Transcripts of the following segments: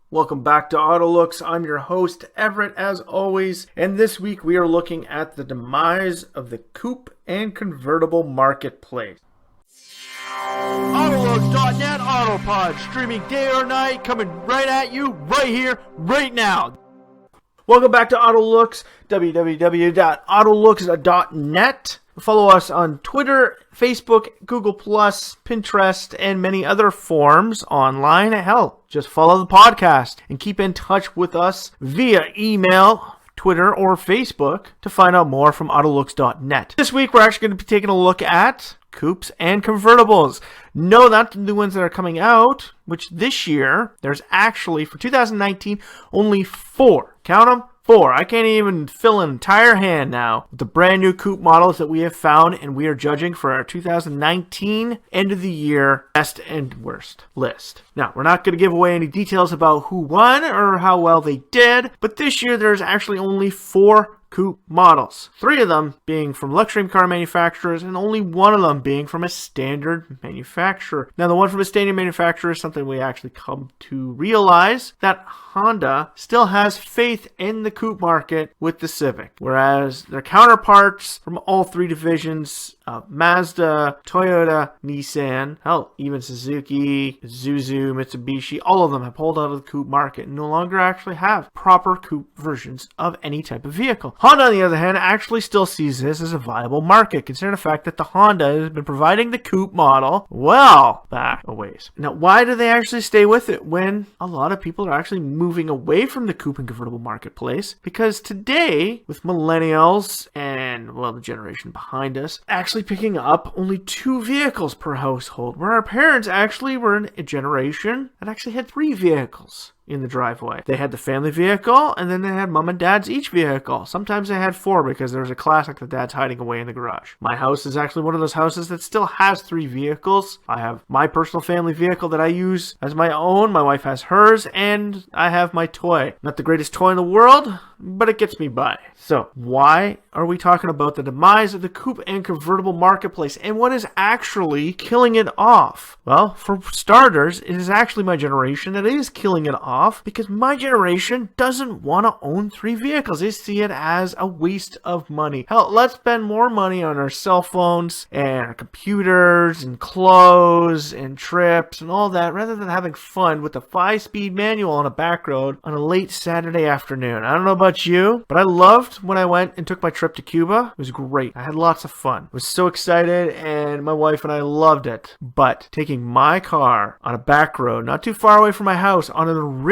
Welcome back to AutoLooks. I'm your host, Everett, as always, and this week we are looking at the demise of the Coupe and Convertible marketplace. AutoLooks.net Autopod, streaming day or night, coming right at you, right here, right now. Welcome back to AutoLooks, www.autolooks.net. Follow us on Twitter, Facebook, Google+, Pinterest, and many other forums online. Hell, just follow the podcast and keep in touch with us via email, Twitter, or Facebook to find out more from AutoLooks.net. This week, we're actually going to be taking a look at Coupes and Convertibles. No, not the new ones that are coming out, which this year, there's actually, for 2019, only 4. Count them. 4. I can't even fill an entire hand now with the brand new Coupe models that we have found, and we are judging for our 2019 end of the year best and worst list. Now, we're not going to give away any details about who won or how well they did, but this year there's actually only 4 Coupe models, 3 of them being from luxury car manufacturers and only 1 of them being from a standard manufacturer. Now, the one from a standard manufacturer is something we actually come to realize that Honda still has faith in the Coupe market with the Civic, whereas their counterparts from all 3 divisions, Mazda, Toyota, Nissan, hell, even Suzuki, Isuzu, Mitsubishi, all of them have pulled out of the Coupe market and no longer actually have proper Coupe versions of any type of vehicle. Honda, on the other hand, actually still sees this as a viable market, considering the fact that the Honda has been providing the Coupe model well back a ways. Now, why do they actually stay with it when a lot of people are actually moving away from the Coupe and Convertible marketplace? Because today, with millennials and, well, the generation behind us, actually picking up only 2 vehicles per household, where our parents actually were in a generation that actually had 3 vehicles in the driveway. They had the family vehicle, and then they had mom and dad's each vehicle. Sometimes they had 4 because there was a classic that dad's hiding away in the garage. My house is actually one of those houses that still has 3 vehicles. I have my personal family vehicle that I use as my own. My wife has hers, and I have my toy. Not the greatest toy in the world, but it gets me by. So, why are we talking about the demise of the Coupe and Convertible marketplace, and what is actually killing it off? Well, for starters, it is actually my generation that is killing it off, because my generation doesn't want to own 3 vehicles. They see it as a waste of money. Hell, let's spend more money on our cell phones and our computers and clothes and trips and all that, rather than having fun with a 5-speed manual on a back road on a late Saturday afternoon. I don't know about you, but I loved when I went and took my trip to Cuba. It was great. I had lots of fun. I was so excited, and my wife and I loved it. But taking my car on a back road, not too far away from my house, on an original,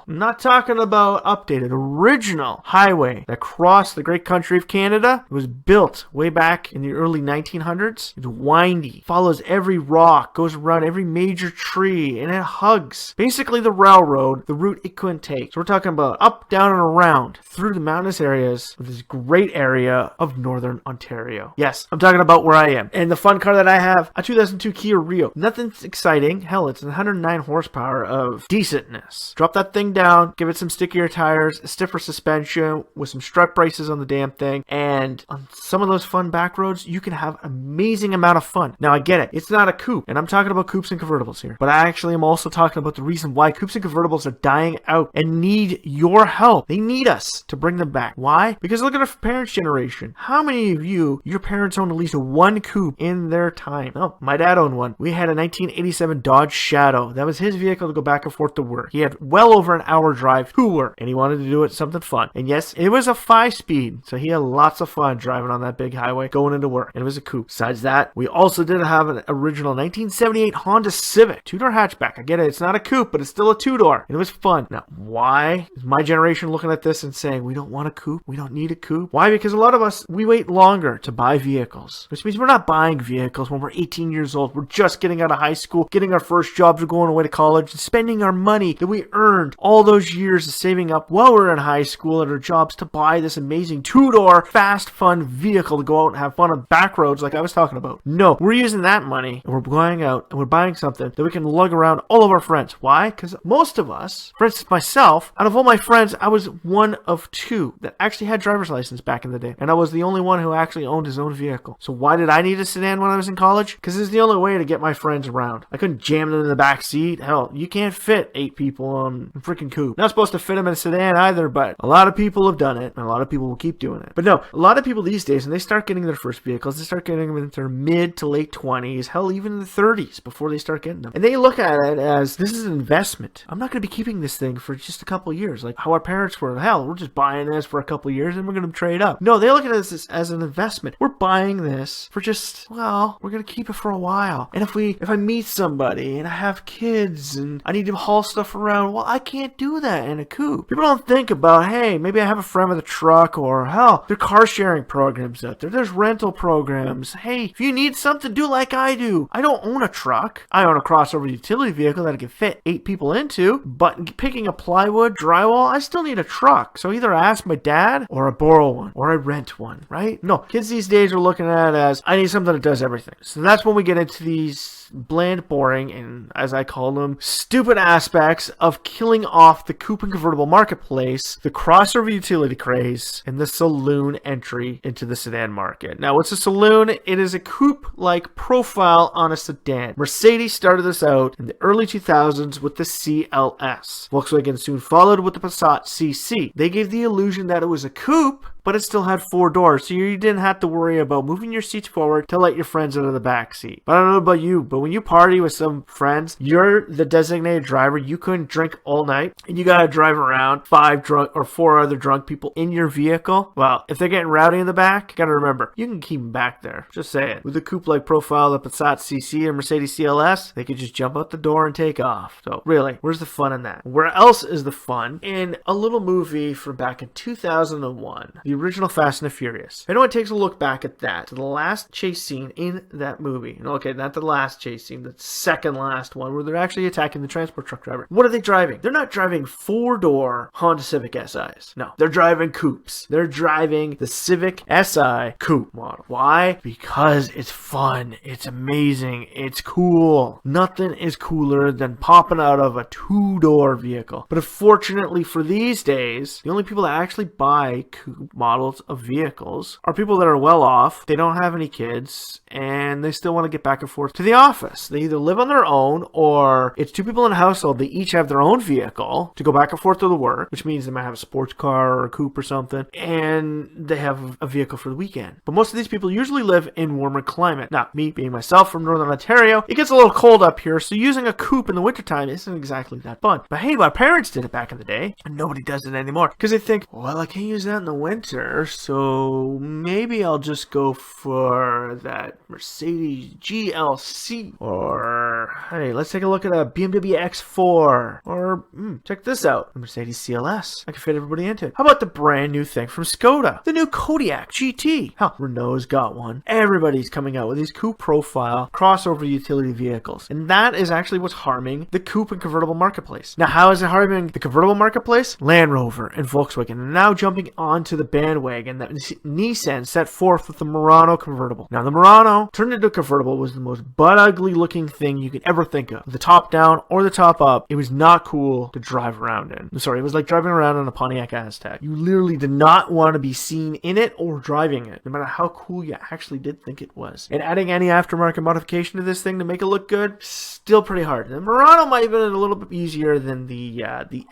I'm not talking about updated, original highway that crossed the great country of Canada. It was built way back in the early 1900s. It's windy, follows every rock, goes around every major tree, and it hugs basically the railroad, the route it couldn't take. So we're talking about up, down, and around through the mountainous areas of this great area of northern Ontario. Yes, I'm talking about where I am. And the fun car that I have, a 2002 Kia Rio. Nothing's exciting. Hell, it's 109 horsepower of decentness. Drop that thing down, give it some stickier tires, a stiffer suspension with some strut braces on the damn thing, and on some of those fun back roads, you can have an amazing amount of fun. Now, I get it. It's not a coupe, and I'm talking about coupes and convertibles here, but I actually am also talking about the reason why coupes and convertibles are dying out and need your help. They need us to bring them back. Why? Because look at our parents' generation. How many of you, your parents owned at least 1 coupe in their time? Oh, my dad owned one. We had a 1987 Dodge Shadow. That was his vehicle to go back and forth to work. He had well over an hour drive to work, and he wanted to do it something fun. And yes, it was a 5-speed, so he had lots of fun driving on that big highway going into work, and it was a coupe. Besides that, we also did have an original 1978 Honda Civic, 2-door hatchback. I get it, it's not a coupe, but it's still a 2-door, and it was fun. Now, why is my generation looking at this and saying, we don't want a coupe, we don't need a coupe? Why? Because a lot of us, we wait longer to buy vehicles, which means we're not buying vehicles when we're 18 years old. We're just getting out of high school, getting our first jobs, or going away to college, and spending our money that we earned all those years of saving up while we're in high school at our jobs to buy this amazing 2-door, fast, fun vehicle to go out and have fun on back roads like I was talking about. No, we're using that money and we're going out and we're buying something that we can lug around all of our friends. Why? Because most of us, for instance myself, out of all my friends, I was one of 2 that actually had driver's license back in the day, and I was the only one who actually owned his own vehicle. So why did I need a sedan when I was in college? Because it's the only way to get my friends around. I couldn't jam them in the back seat. Hell, you can't fit 8 people full-on freaking coupe. Not supposed to fit them in a sedan either, but a lot of people have done it, and a lot of people will keep doing it. But no, a lot of people these days, when they start getting their first vehicles, they start getting them in their mid to late 20s, hell, even in the 30s before they start getting them. And they look at it as, this is an investment. I'm not going to be keeping this thing for just a couple years, like how our parents were. Hell, we're just buying this for a couple years and we're going to trade up. No, they look at this as an investment. We're buying this for just, well, we're going to keep it for a while. And if I meet somebody and I have kids and I need to haul stuff around, well, I can't do that in a coupe. People don't think about, hey, maybe I have a friend with a truck, or hell, there are car sharing programs out there. There's rental programs. Hey, if you need something, do like I do. I don't own a truck. I own a crossover utility vehicle that I can fit 8 people into, but picking up plywood, drywall, I still need a truck. So either I ask my dad or I borrow one or I rent one, right? No, kids these days are looking at it as, I need something that does everything. So that's when we get into these bland, boring, and as I call them, stupid aspects of killing off the coupe and convertible marketplace, the crossover utility craze, and the saloon entry into the sedan market. Now, what's a saloon? It is a coupe-like profile on a sedan. Mercedes started this out in the early 2000s with the CLS. Volkswagen soon followed with the Passat CC. They gave the illusion that it was a coupe, but it still had 4 doors, so you didn't have to worry about moving your seats forward to let your friends out of the back seat. But I don't know about you, but when you party with some friends, you're the designated driver. You couldn't drink all night, and you gotta drive around 5 drunk or 4 other drunk people in your vehicle. Well, if they're getting rowdy in the back, you gotta remember, you can keep them back there. Just say it. With the coupe-like profile of the Passat CC and Mercedes CLS, they could just jump out the door and take off. So really, where's the fun in that? Where else is the fun? In a little movie from back in 2001. The original Fast and the Furious. I know it takes a look back at that, to the last chase scene in that movie. Okay, not the last chase scene, the second last one, where they're actually attacking the transport truck driver. What are they driving? They're not driving 4-door Honda Civic SIs. No, they're driving Coops. They're driving the Civic Si Coupe model. Why? Because it's fun. It's amazing. It's cool. Nothing is cooler than popping out of a 2-door vehicle. But unfortunately for these days, the only people that actually buy coupe models of vehicles are people that are well off, they don't have any kids, and they still want to get back and forth to the office. They either live on their own, or it's 2 people in a household, they each have their own vehicle to go back and forth to the work, which means they might have a sports car or a coupe or something, and they have a vehicle for the weekend. But most of these people usually live in warmer climate. Now, me being myself from Northern Ontario, it gets a little cold up here, so using a coupe in the wintertime isn't exactly that fun. But hey, my parents did it back in the day, and nobody does it anymore, because they think, well, I can't use that in the winter, so maybe I'll just go for that Mercedes GLC, or hey, let's take a look at a BMW X4, or check this out, the Mercedes CLS. I can fit everybody into it. How about the brand new thing from Skoda, the new Kodiaq GT? Hell, Renault's got one. Everybody's coming out with these coupe profile crossover utility vehicles, and that is actually what's harming the coupe and convertible marketplace. Now, how is it harming the convertible marketplace? Land Rover and Volkswagen are now jumping onto the bandwagon that Nissan set forth with the Murano convertible. Now, the Murano turned into a convertible was the most butt-ugly looking thing you could ever think of. The top down or the top up, it was not cool to drive around in. I'm sorry, it was like driving around in a Pontiac Aztek. You literally did not want to be seen in it or driving it, no matter how cool you actually did think it was. And adding any aftermarket modification to this thing to make it look good, still pretty hard. The Murano might have been a little bit easier than the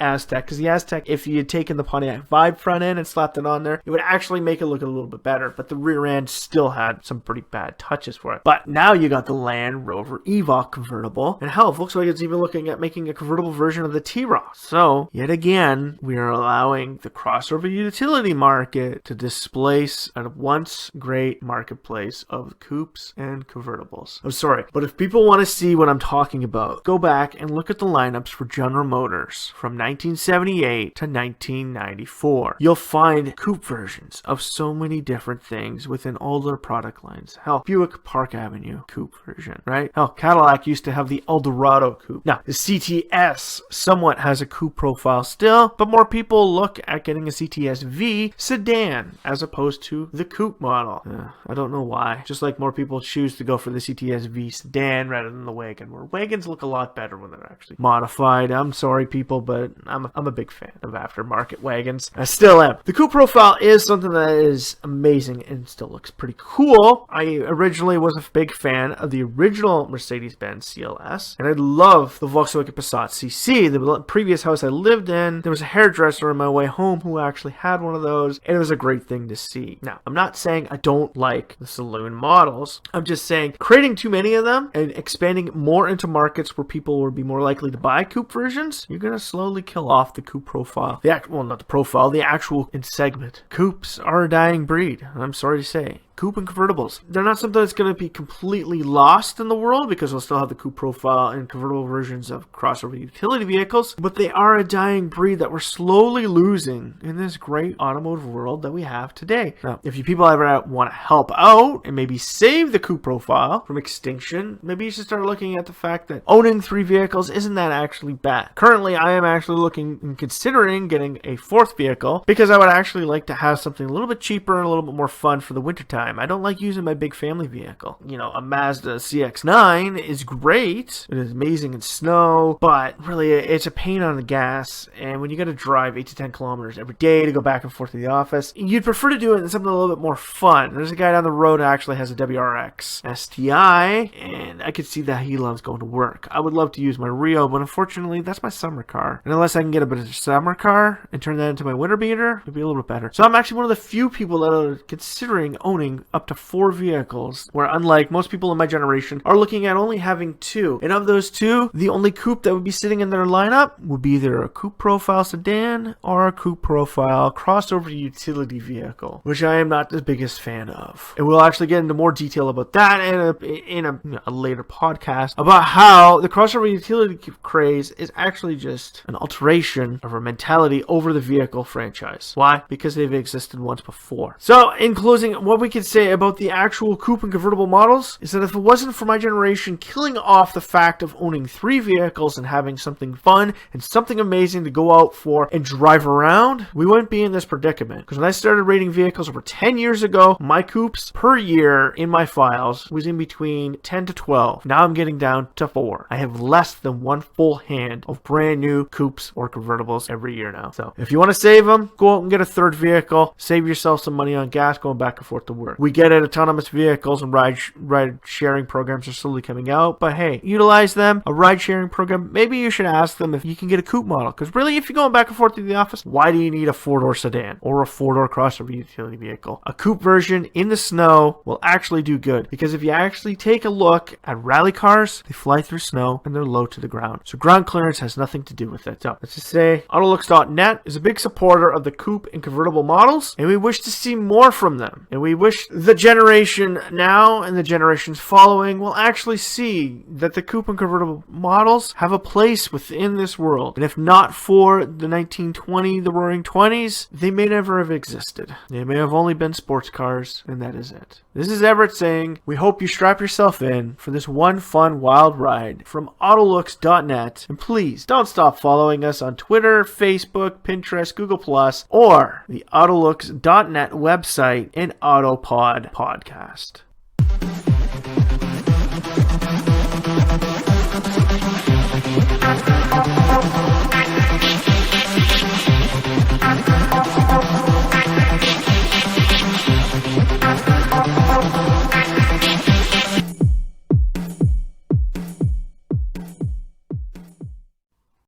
Aztek, because the Aztek, if you had taken the Pontiac Vibe front end and slapped it on there, it would actually make it look a little bit better, but the rear end still had some pretty bad touches for it. But now you got the Land Rover Evoc convertible, and hell, Volkswagen's even looking at making a convertible version of the T-Roc. So, yet again, we are allowing the crossover utility market to displace a once great marketplace of coupes and convertibles. I'm sorry, but if people want to see what I'm talking about, go back and look at the lineups for General Motors from 1978 to 1994. You'll find coupe versions of so many different things within all their product lines. Hell, Buick Park Avenue coupe version, right? Hell, Cadillac used to have the Eldorado coupe. Now, the CTS somewhat has a coupe profile still, but more people look at getting a CTS V sedan as opposed to the coupe model. I don't know why. Just like more people choose to go for the CTS V sedan rather than the wagon, where wagons look a lot better when they're actually modified. I'm sorry, people, but I'm a big fan of aftermarket wagons. I still am. The coupe profile is something that is amazing and still looks pretty cool. I originally was a big fan of the original Mercedes-Benz CLS. And I love the Volkswagen Passat CC. The previous house I lived in, there was a hairdresser on my way home who actually had one of those, and it was a great thing to see. Now, I'm not saying I don't like the saloon models. I'm just saying creating too many of them and expanding more into markets where people would be more likely to buy coupe versions, you're going to slowly kill off the coupe profile. The actual segment. Coupes are a dying breed, I'm sorry to say. Coupe and convertibles. They're not something that's going to be completely lost in the world because we'll still have the coupe profile and convertible versions of crossover utility vehicles, but they are a dying breed that we're slowly losing in this great automotive world that we have today. Now, if you people ever want to help out and maybe save the coupe profile from extinction, maybe you should start looking at the fact that owning 3 vehicles isn't that actually bad. Currently, I am actually looking and considering getting a 4th vehicle because I would actually like to have something a little bit cheaper and a little bit more fun for the wintertime. I don't like using my big family vehicle. You know, a Mazda CX-9 is great. It is amazing in snow, but really it's a pain on the gas. And when you got to drive 8 to 10 kilometers every day to go back and forth to the office, you'd prefer to do it in something a little bit more fun. There's a guy down the road who actually has a WRX STI, and I could see that he loves going to work. I would love to use my Rio, but unfortunately, that's my summer car. And unless I can get a bit of a summer car and turn that into my winter beater, it'd be a little bit better. So I'm actually one of the few people that are considering owning up to 4 vehicles, where unlike most people in my generation are looking at only having 2. And of those 2, the only coupe that would be sitting in their lineup would be either a coupe profile sedan or a coupe profile crossover utility vehicle, which I am not the biggest fan of. And we'll actually get into more detail about that in a later podcast about how the crossover utility craze is actually just an alteration of our mentality over the vehicle franchise. Why? Because they've existed once before. So in closing, what we can say about the actual coupe and convertible models is that if it wasn't for my generation killing off the fact of owning 3 vehicles and having something fun and something amazing to go out for and drive around, we wouldn't be in this predicament. Because when I started rating vehicles over 10 years ago, my coupes per year in my files was in between 10 to 12. Now I'm getting down to 4. I have less than 1 full hand of brand new coupes or convertibles every year now. So if you want to save them, go out and get a 3rd vehicle. Save yourself some money on gas going back and forth to work. We get it, autonomous vehicles and ride sharing programs are slowly coming out, but hey, utilize them. A ride sharing program, maybe you should ask them if you can get a coupe model, because really, if you're going back and forth to the office, why do you need a 4-door sedan or a 4-door crossover utility vehicle? A coupe version in the snow will actually do good, because if you actually take a look at rally cars, they fly through snow and they're low to the ground, so ground clearance has nothing to do with it. So let's just say AutoLooks.net is a big supporter of the coupe and convertible models, and we wish to see more from them, and we wish the generation now and the generations following will actually see that the coupe and convertible models have a place within this world. And if not for the 1920, the Roaring 20s, they may never have existed. They may have only been sports cars, and that is it. This is Everett saying, we hope you strap yourself in for this one fun wild ride from AutoLooks.net. And please don't stop following us on Twitter, Facebook, Pinterest, Google+, or the AutoLooks.net website and AutoPod podcast.